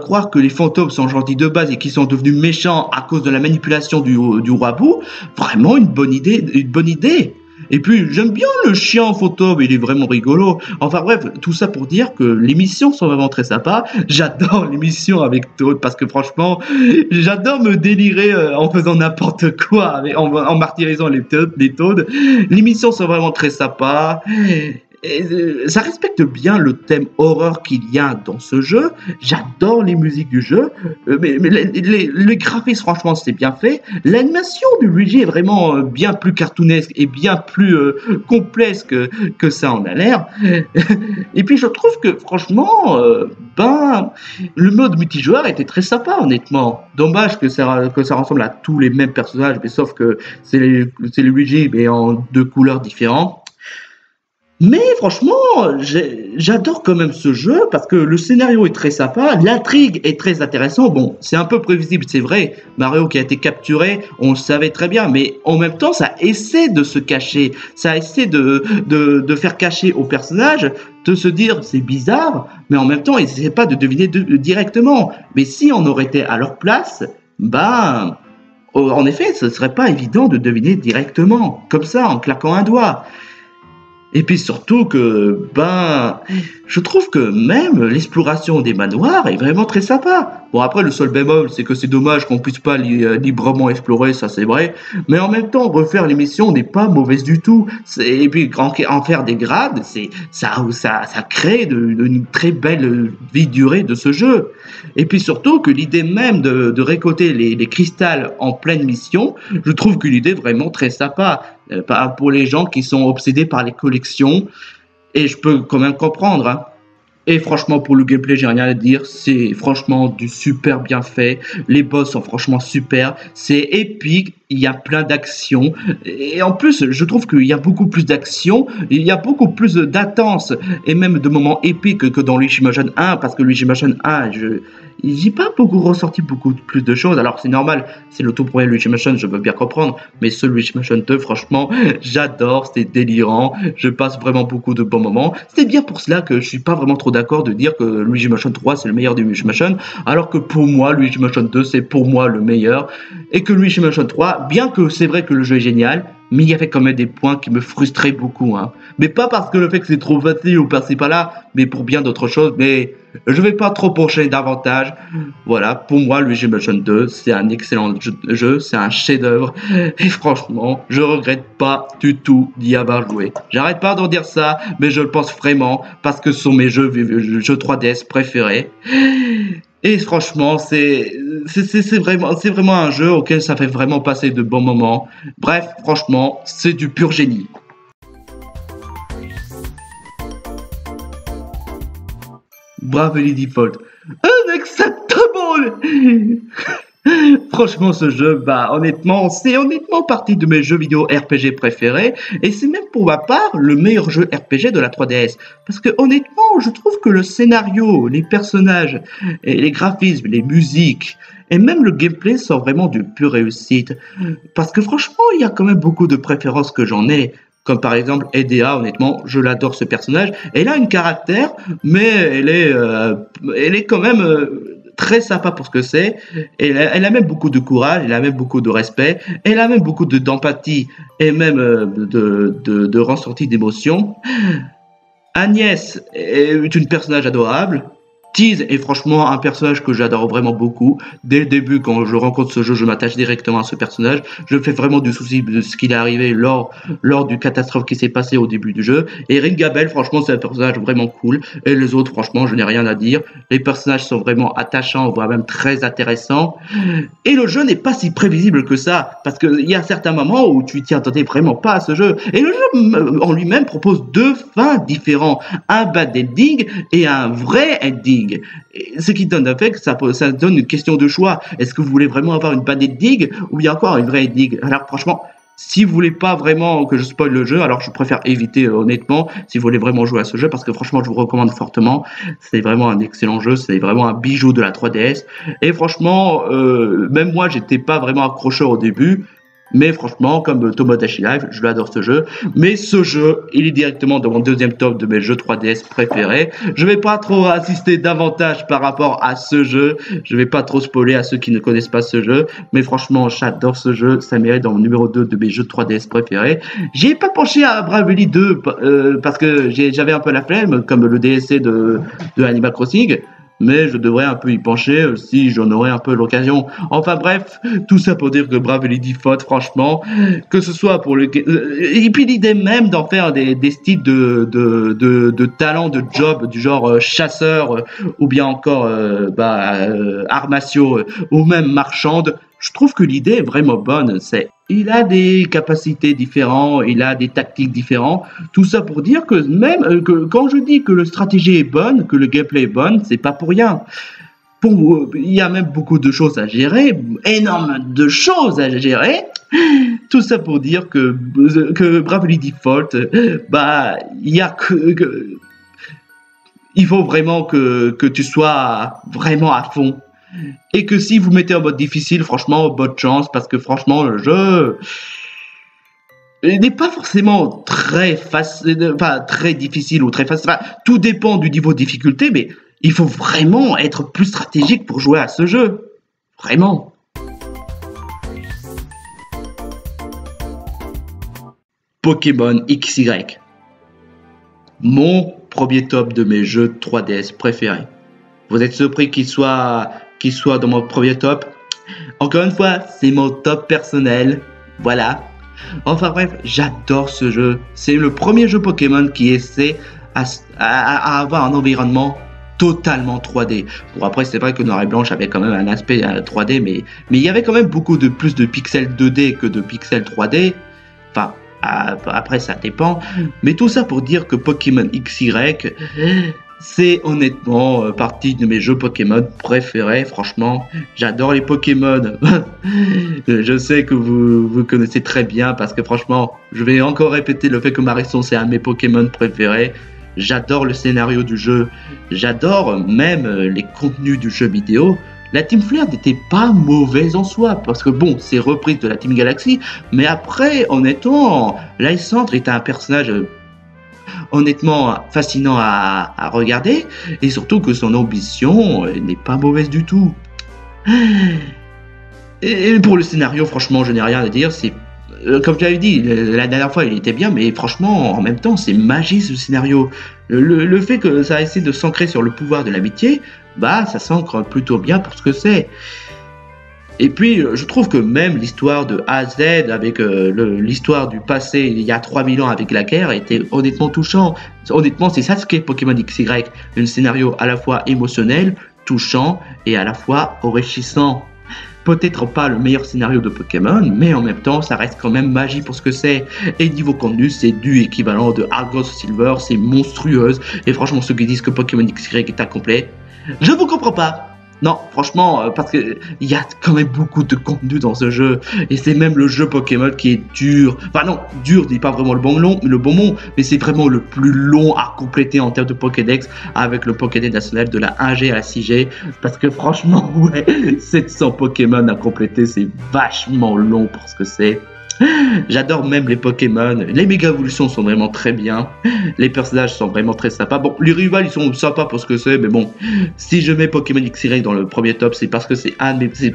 croire que les fantômes sont gentils de base et qu'ils sont devenus méchants à cause de la manipulation du roi Bou, vraiment une bonne idée. Et puis j'aime bien le chien en photo, mais il est vraiment rigolo. Enfin bref, tout ça pour dire que les missions sont vraiment très sympas. J'adore les missions avec Toad parce que franchement, j'adore me délirer en faisant n'importe quoi, en martyrisant les Toads. Les missions sont vraiment très sympas. Et ça respecte bien le thème horreur qu'il y a dans ce jeu. J'adore les musiques du jeu, mais les graphismes, franchement, c'est bien fait. L'animation du Luigi est vraiment bien plus cartoonesque et bien plus complexe que ça en a l'air. Et puis, je trouve que, franchement, le mode multijoueur était très sympa, honnêtement. Dommage que ça ressemble à tous les mêmes personnages, mais sauf que c'est les Luigi, mais en deux couleurs différentes. Mais franchement, j'adore quand même ce jeu parce que le scénario est très sympa, l'intrigue est très intéressante. Bon, c'est un peu prévisible, c'est vrai. Mario qui a été capturé, on le savait très bien, mais en même temps, ça essaie de se cacher, ça essaie de faire cacher au personnage, de se dire c'est bizarre, mais en même temps, il n'essaie pas de deviner directement. Mais si on aurait été à leur place, en effet, ce serait pas évident de deviner directement, comme ça, en claquant un doigt. Et puis surtout que, je trouve que même l'exploration des manoirs est vraiment très sympa. Bon, après, le seul bémol, c'est que c'est dommage qu'on puisse pas librement explorer, ça c'est vrai. Mais en même temps, refaire les missions n'est pas mauvaise du tout. Et puis, en faire des grades, ça crée une très belle vie durée de ce jeu. Et puis surtout que l'idée même de récolter les cristals en pleine mission, je trouve que l'idée est vraiment très sympa. Pour les gens qui sont obsédés par les collections, et je peux quand même comprendre. Hein. Et franchement, pour le gameplay, j'ai rien à dire. C'est franchement du super bien fait. Les boss sont franchement super. C'est épique. Il y a plein d'actions. Et en plus, je trouve qu'il y a beaucoup plus d'actions. Il y a beaucoup plus d'intenses et même de moments épiques que dans Luigi Mansion 1. Parce que Luigi Mansion 1, j'ai pas ressorti beaucoup plus de choses. Alors c'est normal, c'est le tout premier Luigi Mansion, je veux bien comprendre. Mais ce Luigi Mansion 2, franchement, j'adore. C'est délirant. Je passe vraiment beaucoup de bons moments. C'est bien pour cela que je suis pas vraiment trop d'accord de dire que Luigi Mansion 3 c'est le meilleur des Luigi Mansion. Alors que pour moi, Luigi Mansion 2 c'est pour moi le meilleur. Et que Luigi Mansion 3, bien que c'est vrai que le jeu est génial, mais il y avait quand même des points qui me frustraient beaucoup. Hein. Mais pas parce que le fait que c'est trop facile ou par-ci par-là, mais pour bien d'autres choses. Mais je vais pas trop pencher davantage. Voilà, pour moi, Luigi Mansion 2, c'est un excellent jeu, c'est un chef-d'œuvre. Et franchement, je regrette pas du tout d'y avoir joué. J'arrête pas d'en dire ça, mais je le pense vraiment parce que ce sont mes jeux 3DS préférés. Et franchement, c'est vraiment un jeu auquel ça fait vraiment passer de bons moments. Bref, franchement, c'est du pur génie. Bravely Default. Unacceptable! Franchement, ce jeu, bah, honnêtement, c'est honnêtement partie de mes jeux vidéo RPG préférés, et c'est même pour ma part le meilleur jeu RPG de la 3DS. Parce que honnêtement, je trouve que le scénario, les personnages, et les graphismes, les musiques, et même le gameplay sont vraiment d'une pure réussite. Parce que franchement, il y a quand même beaucoup de préférences que j'en ai. Comme par exemple Edea, honnêtement, je l'adore ce personnage. Elle a un caractère, mais elle est quand même très sympa pour ce que c'est. Elle a même beaucoup de courage, elle a même beaucoup de respect, elle a même beaucoup d'empathie et même de ressenti d'émotion. Agnès est une personnage adorable. Tease est franchement un personnage que j'adore vraiment beaucoup. Dès le début, quand je rencontre ce jeu, je m'attache directement à ce personnage. Je fais vraiment du souci de ce qu'il est arrivé lors du catastrophe qui s'est passé au début du jeu. Et Ringabel, franchement, c'est un personnage vraiment cool. Et les autres, franchement, je n'ai rien à dire. Les personnages sont vraiment attachants, voire même très intéressants. Et le jeu n'est pas si prévisible que ça. Parce qu'il y a certains moments où tu t'y attendais vraiment pas à ce jeu. Et le jeu en lui-même propose deux fins différents. Un bad ending et un vrai ending. Ce qui donne le fait que ça donne une question de choix. Est-ce que vous voulez vraiment avoir une bad ending ou bien encore une vraie ending? Alors franchement, si vous voulez pas vraiment que je spoil le jeu, alors je préfère éviter honnêtement si vous voulez vraiment jouer à ce jeu parce que franchement je vous recommande fortement. C'est vraiment un excellent jeu, c'est vraiment un bijou de la 3DS. Et franchement, même moi j'étais pas vraiment accrocheur au début. Mais franchement, comme Tomodachi Life, je l'adore ce jeu. Mais ce jeu, il est directement dans mon deuxième top de mes jeux 3DS préférés. Je vais pas trop insister davantage par rapport à ce jeu. Je vais pas trop spoiler à ceux qui ne connaissent pas ce jeu. Mais franchement, j'adore ce jeu. Ça mérite dans mon numéro 2 de mes jeux 3DS préférés. J'ai pas penché à Bravely 2 parce que j'avais un peu la flemme, comme le DLC de Animal Crossing. Mais je devrais un peu y pencher si j'en aurais un peu l'occasion. Enfin bref, tout ça pour dire que Bravely Default, franchement, que ce soit pour le... Et puis l'idée même d'en faire des styles de talents, de job, du genre chasseur, ou bien encore arts martiaux, ou même marchande, je trouve que l'idée est vraiment bonne. Il a des capacités différentes, il a des tactiques différentes. Tout ça pour dire que même que quand je dis que la stratégie est bonne, que le gameplay est bon, c'est pas pour rien. Il y a même beaucoup de choses à gérer, énormément de choses à gérer. Tout ça pour dire que Bravely Default, bah, il faut vraiment que tu sois vraiment à fond. Et que si vous mettez en mode difficile, franchement, bonne chance, parce que franchement, le jeu n'est pas forcément très facile, enfin, très difficile ou très facile. Enfin, tout dépend du niveau de difficulté, mais il faut vraiment être plus stratégique pour jouer à ce jeu. Vraiment. Pokémon XY. Mon premier top de mes jeux 3DS préférés. Vous êtes surpris qu'il soit dans mon premier top? Encore une fois, c'est mon top personnel. Voilà. Enfin bref, j'adore ce jeu. C'est le premier jeu Pokémon qui essaie à avoir un environnement totalement 3D. Bon, après, c'est vrai que Noir et Blanche avait quand même un aspect 3D, mais il y avait quand même beaucoup plus de pixels 2D que de pixels 3D. Enfin, après, ça dépend. Mais tout ça pour dire que Pokémon XY... c'est honnêtement partie de mes jeux Pokémon préférés. Franchement, j'adore les Pokémon. Je sais que vous connaissez très bien parce que franchement, je vais encore répéter le fait que Marisson c'est un de mes Pokémon préférés. J'adore le scénario du jeu. J'adore même les contenus du jeu vidéo. La Team Flare n'était pas mauvaise en soi, parce que bon, c'est reprise de la Team Galaxy, mais après, honnêtement, Lysandre était un personnage honnêtement fascinant à regarder, et surtout que son ambition n'est pas mauvaise du tout. Et pour le scénario, franchement, je n'ai rien à dire. C'est comme j'avais dit la dernière fois, il était bien, mais franchement, en même temps, c'est magique ce scénario. Le fait que ça essaie de s'ancrer sur le pouvoir de l'amitié, bah, ça s'ancre plutôt bien pour ce que c'est. Et puis, je trouve que même l'histoire de A à Z, avec l'histoire du passé, il y a 3000 ans avec la guerre, était honnêtement touchant. Honnêtement, c'est ça ce qu'est Pokémon XY. Un scénario à la fois émotionnel, touchant et à la fois enrichissant. Peut-être pas le meilleur scénario de Pokémon, mais en même temps, ça reste quand même magique pour ce que c'est. Et niveau contenu, c'est du équivalent de Argos Silver, c'est monstrueuse. Et franchement, ceux qui disent que Pokémon XY est incomplet, je vous comprends pas. Non, franchement, parce que il y a quand même beaucoup de contenu dans ce jeu, et c'est même le jeu Pokémon qui est dur. Enfin non, dur n'est pas vraiment le bon mot, mais c'est vraiment le plus long à compléter en termes de Pokédex, avec le Pokédex national de la 1G à la 6G, parce que franchement, ouais, 700 Pokémon à compléter, c'est vachement long pour ce que c'est. J'adore même les Pokémon. Les méga évolutions sont vraiment très bien. Les personnages sont vraiment très sympas. Bon, les rivales ils sont sympas pour ce que c'est, mais bon, si je mets Pokémon XY dans le premier top, c'est parce que c'est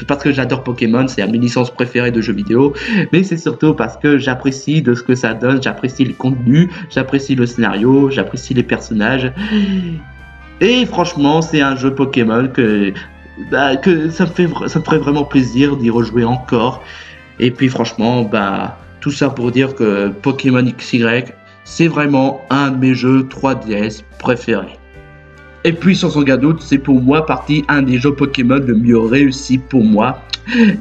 parce que j'adore Pokémon, c'est une de mes licences préférées de jeux vidéo. Mais c'est surtout parce que j'apprécie de ce que ça donne, j'apprécie les contenus, j'apprécie le scénario, j'apprécie les personnages. Et franchement, c'est un jeu Pokémon que ça me ferait vraiment plaisir d'y rejouer encore. Et puis franchement, tout ça pour dire que Pokémon XY, c'est vraiment un de mes jeux 3DS préférés. Et puis sans aucun doute, c'est pour moi partie un des jeux Pokémon le mieux réussi pour moi.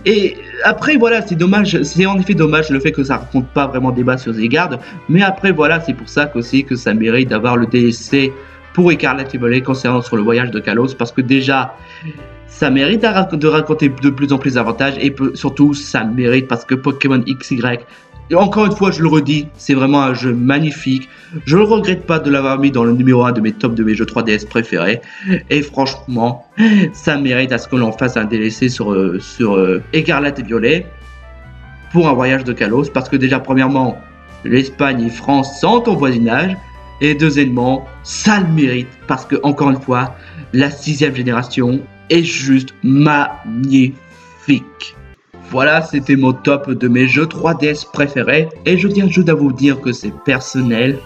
Et après voilà, c'est dommage, c'est en effet dommage le fait que ça raconte pas vraiment débat sur Zygarde. Mais après voilà, c'est pour ça qu'aussi que ça mérite d'avoir le DLC pour Écarlate et Violet concernant sur le voyage de Kalos, parce que déjà ça mérite de raconter de plus en plus d'avantages, et surtout ça mérite parce que Pokémon XY, et encore une fois je le redis, c'est vraiment un jeu magnifique. Je ne regrette pas de l'avoir mis dans le numéro 1 de mes tops de mes jeux 3DS préférés, et franchement ça mérite à ce que l'on fasse un DLC sur Écarlate et Violet pour un voyage de Kalos, parce que déjà premièrement l'Espagne et France sont en voisinage, et deuxièmement ça le mérite parce que encore une fois la 6ème génération est juste magnifique. Voilà, c'était mon top de mes jeux 3DS préférés, et je tiens juste à vous dire que c'est personnel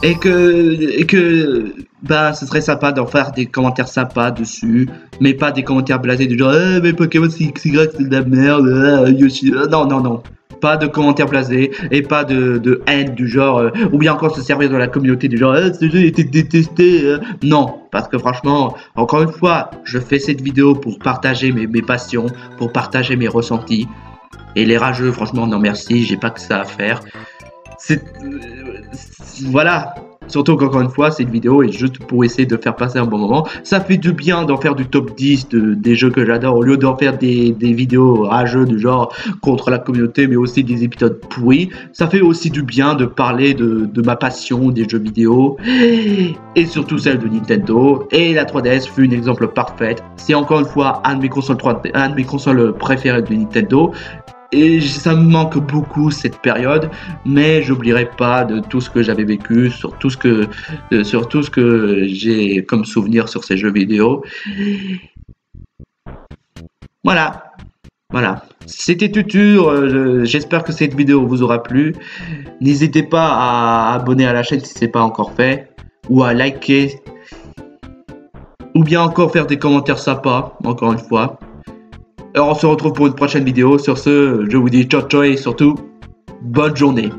et que ce serait sympa d'en faire des commentaires sympas dessus, mais pas des commentaires blasés du genre mais Pokémon XY c'est de la merde, Yoshi. Non. Pas de commentaires blasés et pas de haine du genre ou bien encore se servir de la communauté du genre ce jeu était détesté. Non, parce que franchement, encore une fois, je fais cette vidéo pour partager mes passions, pour partager mes ressentis. Et les rageux, franchement, non merci, j'ai pas que ça à faire. Voilà. Surtout qu'encore une fois, cette vidéo est juste pour essayer de faire passer un bon moment. Ça fait du bien d'en faire du top 10 des jeux que j'adore, au lieu d'en faire des vidéos rageux du genre contre la communauté, mais aussi des épisodes pourris. Ça fait aussi du bien de parler de ma passion des jeux vidéo, et surtout celle de Nintendo. Et la 3DS fut un exemple parfait. C'est encore une fois un de mes consoles préférées de Nintendo. Et ça me manque beaucoup cette période, mais j'oublierai pas de tout ce que j'avais vécu, sur tout ce que j'ai comme souvenir sur ces jeux vidéo. Voilà. C'était Tutur, j'espère que cette vidéo vous aura plu. N'hésitez pas à abonner à la chaîne si ce n'est pas encore fait, ou à liker, ou bien encore faire des commentaires sympas, encore une fois. Alors on se retrouve pour une prochaine vidéo. Sur ce, je vous dis ciao ciao et surtout, bonne journée.